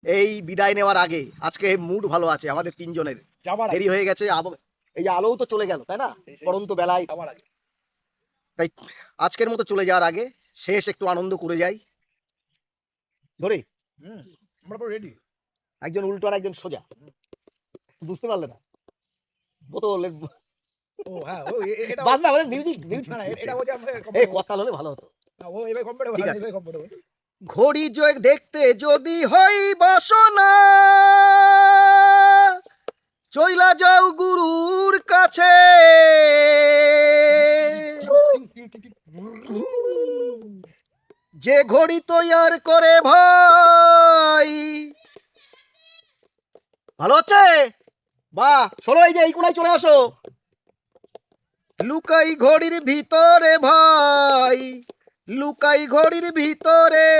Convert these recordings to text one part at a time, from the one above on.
এই বিদায় নেওয়ার আগে আজকে মুড ভালো আছে আমাদের তিনজনের। দেরি হয়ে গেছে, এই যে আলোও তো চলে গেল, তাই না? পড়ন্ত বেলায়। তাই আজকের মতো চলে যাওয়ার আগে শেষ একটু আনন্দ করে যাই। ধরে রেডি। একজন উল্টো আর একজন সোজা, বুঝতে পারলে না? বোতলের ও হ্যাঁ, ও এটা বাদ না, আমাদের মিউজিক না না, এটা ও যে আমরা এই কথা হলে ভালো হতো। ও এবারে কমফোর্টেবল, ঠিক আছে। এবারে কমফোর্টেবল। ঘড়ি যোগ দেখতে যদি হই বাসনা, চইলা যাও গুরুর কাছে। যে ঘড়ি তৈয়ার করে ভাই, ভালো হচ্ছে বা শোনো, এই যে এই কোনায় চলে আসো। লুকাই ঘড়ির ভিতরে ভাই, লুকাই ঘড়ির ভিতরে,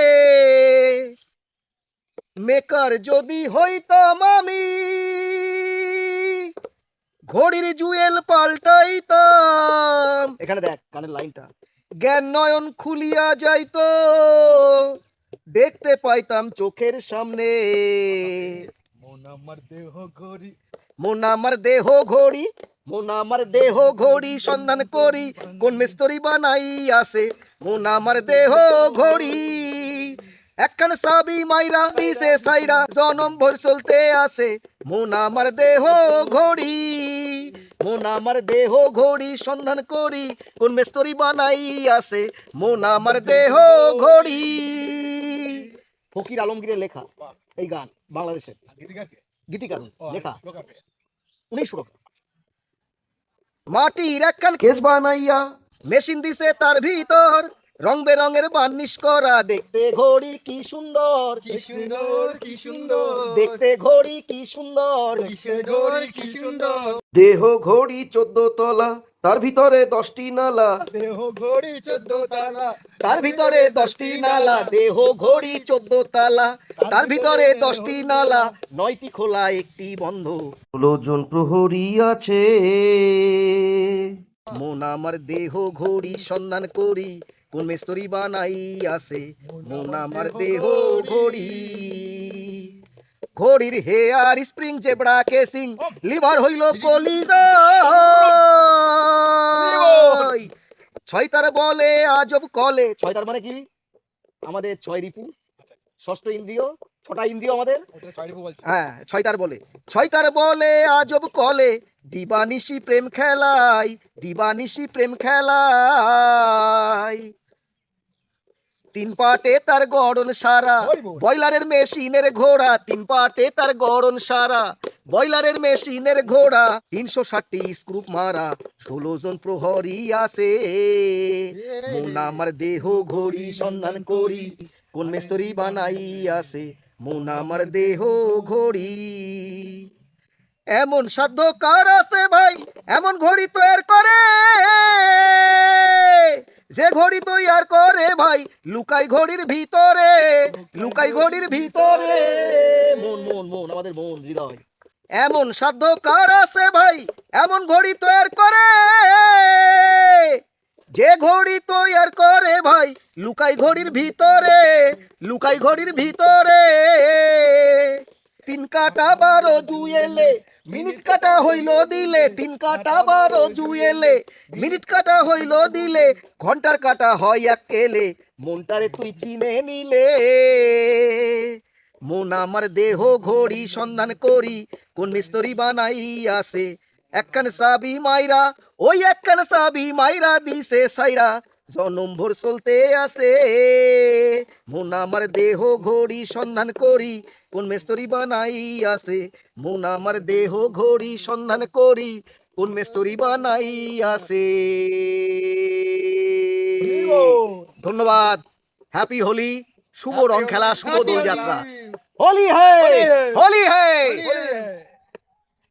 মেকার যদি হইতাম আমি, ঘড়ির জুয়েল পাল্টাইতাম। এখানে দেখ কানের লাইনটা, জ্ঞান নয়ন খুলিয়া যাইতো, দেখতে পাইতাম চোখের সামনে। মন আমার দেহ ঘড়ি, মন আমার দেহ ঘড়ি, মন আমার দেহ ঘড়ি সন্ধান করি, কোন মিস্ত্রি বানাই আছে। মন আমার দেহ ঘড়ি, একখান সাবি মাইরা দিছে সাইরা, জনম ভর চলতে আছে। মন আমার দেহ ঘড়ি, মন আমার দেহ ঘড়ি সন্ধান করি, কোন মিস্ত্রি বানাই আছে। মন আমার দেহ ঘড়ি। ফকির আলমগীরের লেখা এই গান, বাংলাদেশের গীতিকার লেখা, উনি সুরকার। মাটির একখান কেস বানাইয়া মেশিন দিছে তার ভিতর, রং বেরঙের বার্নিশ করা, দেখতে ঘড়ি কি সুন্দর, কি সুন্দর, কি সুন্দর, দেখতে ঘড়ি কি সুন্দর, কিসের ঘড়ি কি সুন্দর। দেহ ঘড়ি 14 তলা, তার ভিতরে 10টি নালা, দেহ ঘড়ি 14 তালা, তার ভিতরে 10টি নালা। দেহ ঘড়ি 14 তালা, তার ভিতরে 10টি নালা, 9টি খোলা 1টি বন্ধ, 16 জন প্রহরী আছে। মন আমার দেহ ঘড়ি সন্ধান করি, কোন মিস্ত্রি বানাই আছে। মন আমার দেহ ঘড়ি, ঘড়ির hair spring zebra casing, liver হইল কলিজা, ছয়তার বলে আজব কলে। ছয়তার মানে কি? আমাদের 6 রিপু, ষষ্ঠ ইন্দ্রিয়, 6টা ইন্দ্রিয় আমাদের। হ্যাঁ, ছয়তার বলে, ছয়তার বলে আজব কলে, দিবানিশি প্রেম খেলাই, দিবানিশি প্রেম খেলাই। 3 পাটে তার গড়ন সারা, বয়লারের মেশিনের ঘোড়া। 3 পাটে তার গড়ন সারা, বয়লারের মেশিনের ঘোড়া। 360টি স্ক্রুপ মারা, 16 জন প্রহরী আছে। মন আমার দেহ ঘড়ি সন্ধান করি, কোন মিস্ত্রি বানাই আছে। মন আমার দেহ ঘড়ি। এমন সাধ্য কার আছে ভাই, এমন ঘড়ি তৈয়ার করে, যে ঘড়ি তৈয়ার করে ভাই, লুকাই ঘড়ির ভিতরে, লুকাই ঘড়ির ভিতরে। মন মন মন, আমাদের মন, হৃদয়। এমন সাধ্য কার আছে ভাই, এমন ঘড়ি তৈয়ার করে, যে ঘড়ি তৈয়ার করে ভাই, লুকাই ঘড়ির ভিতরে, লুকাই ঘড়ির ভিতরে। 3 কাটা 12 জুয়েলে, মিনিট কাটা হইল দিলে। 3 কাটা 12 জুয়েলে, মিনিট কাটা হইল দিলে, ঘন্টার কাটা হয় এক কেলে। মনটারে তুই চিনে নিলে। মন আমার দেহ ঘড়ি সন্ধান করি, কোন মিস্ত্রি বানাই আছে। একখান সাবি মাইরা, ওই একখান সাবি মাইরা দিছে সাইরা, জনম ভোর চলতে আছে। মন আমার দেহ ঘড়ি সন্ধান করি, কোন মিস্ত্রি বানাই আছে। মন আমার দেহ ঘড়ি সন্ধান করি, কোন মিস্ত্রি বানাই আছে। ধন্যবাদ। হ্যাপি হোলি, শুভ রং খেলা, শুভ দোল যাত্রা। হোলি হ্যায়, হোলি হ্যায়।